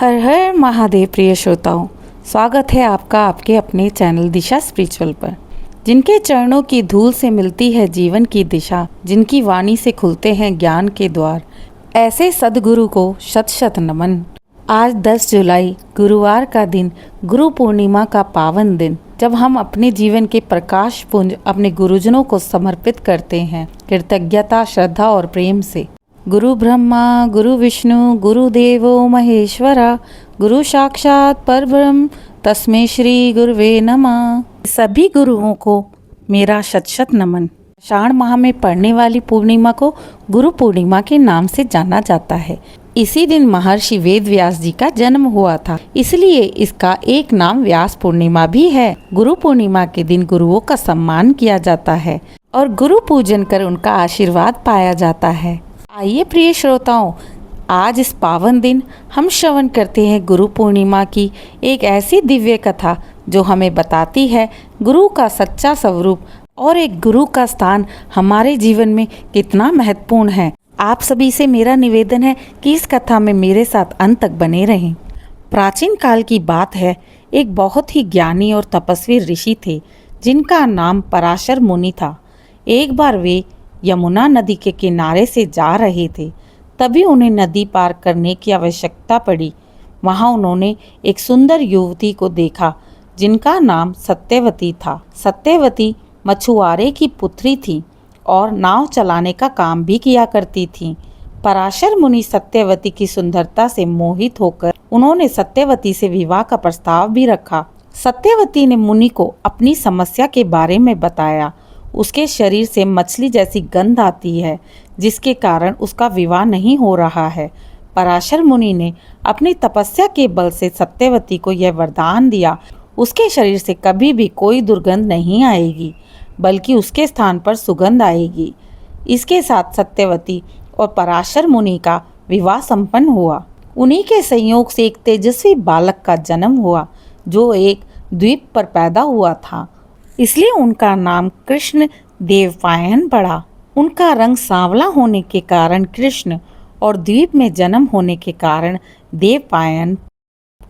हर हर महादेव प्रिय श्रोताओं, स्वागत है आपका आपके अपने चैनल दिशा स्पिरिचुअल पर। जिनके चरणों की धूल से मिलती है जीवन की दिशा, जिनकी वाणी से खुलते हैं ज्ञान के द्वार, ऐसे सदगुरु को शत शत नमन। आज 10 जुलाई गुरुवार का दिन, गुरु पूर्णिमा का पावन दिन, जब हम अपने जीवन के प्रकाश पुंज अपने गुरुजनों को समर्पित करते हैं कृतज्ञता, श्रद्धा और प्रेम से। गुरु ब्रह्मा गुरु विष्णु गुरुदेवो महेश्वरा, गुरु साक्षात परब्रह्म तस्मै श्री गुरुवे नमः। सभी गुरुओं को मेरा शत शत नमन। आषाढ़ माह में पड़ने वाली पूर्णिमा को गुरु पूर्णिमा के नाम से जाना जाता है। इसी दिन महर्षि वेद व्यास जी का जन्म हुआ था, इसलिए इसका एक नाम व्यास पूर्णिमा भी है। गुरु पूर्णिमा के दिन गुरुओं का सम्मान किया जाता है और गुरु पूजन कर उनका आशीर्वाद पाया जाता है। आइए प्रिय श्रोताओं, आज इस पावन दिन हम श्रवण करते हैं गुरु पूर्णिमा की एक ऐसी दिव्य कथा जो हमें बताती है गुरु का सच्चा स्वरूप और एक गुरु का स्थान हमारे जीवन में कितना महत्वपूर्ण है। आप सभी से मेरा निवेदन है कि इस कथा में मेरे साथ अंत तक बने रहें। प्राचीन काल की बात है, एक बहुत ही ज्ञानी और तपस्वी ऋषि थे जिनका नाम पराशर मुनि था। एक बार वे यमुना नदी के किनारे से जा रहे थे, तभी उन्हें नदी पार करने की आवश्यकता पड़ी। वहां उन्होंने एक सुंदर युवती को देखा जिनका नाम सत्यवती था। सत्यवती मछुआरे की पुत्री थी और नाव चलाने का काम भी किया करती थी। पराशर मुनि सत्यवती की सुंदरता से मोहित होकर उन्होंने सत्यवती से विवाह का प्रस्ताव भी रखा। सत्यवती ने मुनि को अपनी समस्या के बारे में बताया। उसके शरीर से मछली जैसी गंध आती है, जिसके कारण उसका विवाह नहीं हो रहा है। पराशर मुनि ने अपनी तपस्या के बल से सत्यवती को यह वरदान दिया, उसके शरीर से कभी भी कोई दुर्गंध नहीं आएगी, बल्कि उसके स्थान पर सुगंध आएगी। इसके साथ सत्यवती और पराशर मुनि का विवाह संपन्न हुआ। उन्हीं के संयोग से एक तेजस्वी बालक का जन्म हुआ जो एक द्वीप पर पैदा हुआ था, इसलिए उनका नाम कृष्ण देवपायन पड़ा। उनका रंग सांवला होने के कारण कृष्ण और द्वीप में जन्म होने के कारण देवपायन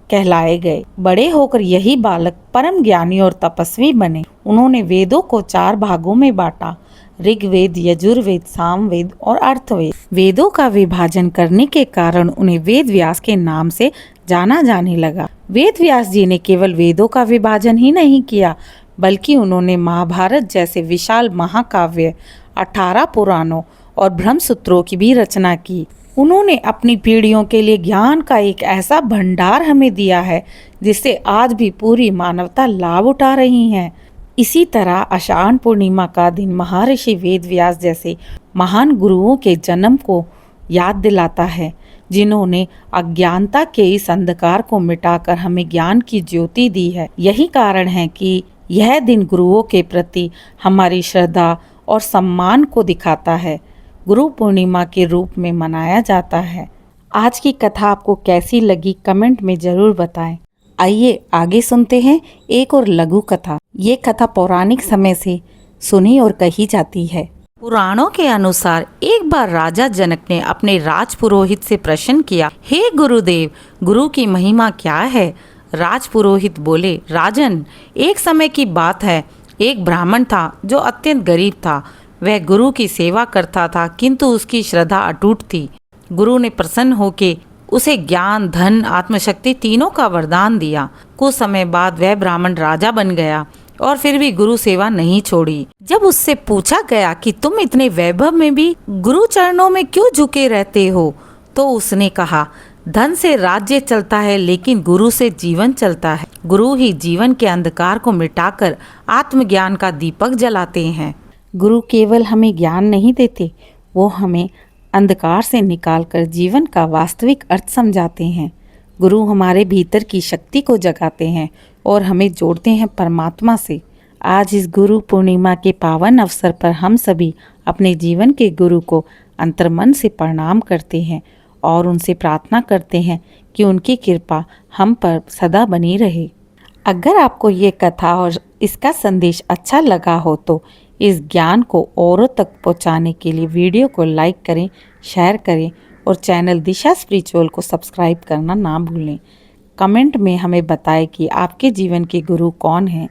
कहलाए गए। बड़े होकर यही बालक परम ज्ञानी और तपस्वी बने। उन्होंने वेदों को 4 भागों में बांटा, ऋग्वेद, यजुर्वेद, सामवेद और अर्थवेद। वेदों का विभाजन करने के कारण उन्हें वेद व्यास के नाम से जाना जाने लगा। वेद व्यास जी ने केवल वेदों का विभाजन ही नहीं किया, बल्कि उन्होंने महाभारत जैसे विशाल महाकाव्य, 18 पुराणों और ब्रह्मसूत्रों की भी रचना की। उन्होंने अपनी पीढ़ियों के लिए ज्ञान का एक ऐसा भंडार हमें दिया है जिससे आज भी पूरी मानवता लाभ उठा रही है। इसी तरह आषाढ़ पूर्णिमा का दिन महर्षि वेद व्यास जैसे महान गुरुओं के जन्म को याद दिलाता है, जिन्होंने अज्ञानता के इस अंधकार को मिटाकर हमें ज्ञान की ज्योति दी है। यही कारण है कि यह दिन गुरुओं के प्रति हमारी श्रद्धा और सम्मान को दिखाता है, गुरु पूर्णिमा के रूप में मनाया जाता है। आज की कथा आपको कैसी लगी कमेंट में जरूर बताएं। आइए आगे सुनते हैं एक और लघु कथा। ये कथा पौराणिक समय से सुनी और कही जाती है। पुराणों के अनुसार एक बार राजा जनक ने अपने राजपुरोहित से प्रश्न किया, हे गुरुदेव, गुरु की महिमा क्या है? राजपुरोहित बोले, राजन, एक समय की बात है, एक ब्राह्मण था जो अत्यंत गरीब था। वह गुरु की सेवा करता था, किंतु उसकी श्रद्धा अटूट थी। गुरु ने प्रसन्न होकर उसे ज्ञान, धन, आत्मशक्ति तीनों का वरदान दिया। कुछ समय बाद वह ब्राह्मण राजा बन गया और फिर भी गुरु सेवा नहीं छोड़ी। जब उससे पूछा गया कि तुम इतने वैभव में भी गुरु चरणों में क्यों झुके रहते हो, तो उसने कहा, धन से राज्य चलता है लेकिन गुरु से जीवन चलता है। गुरु ही जीवन के अंधकार को मिटाकर आत्मज्ञान का दीपक जलाते हैं। गुरु केवल हमें ज्ञान नहीं देते, वो हमें अंधकार से निकालकर जीवन का वास्तविक अर्थ समझाते हैं। गुरु हमारे भीतर की शक्ति को जगाते हैं और हमें जोड़ते हैं परमात्मा से। आज इस गुरु पूर्णिमा के पावन अवसर पर हम सभी अपने जीवन के गुरु को अंतर्मन से प्रणाम करते हैं और उनसे प्रार्थना करते हैं कि उनकी कृपा हम पर सदा बनी रहे। अगर आपको ये कथा और इसका संदेश अच्छा लगा हो तो इस ज्ञान को औरों तक पहुंचाने के लिए वीडियो को लाइक करें, शेयर करें और चैनल दिशा स्पिरिचुअल को सब्सक्राइब करना ना भूलें। कमेंट में हमें बताएं कि आपके जीवन के गुरु कौन हैं,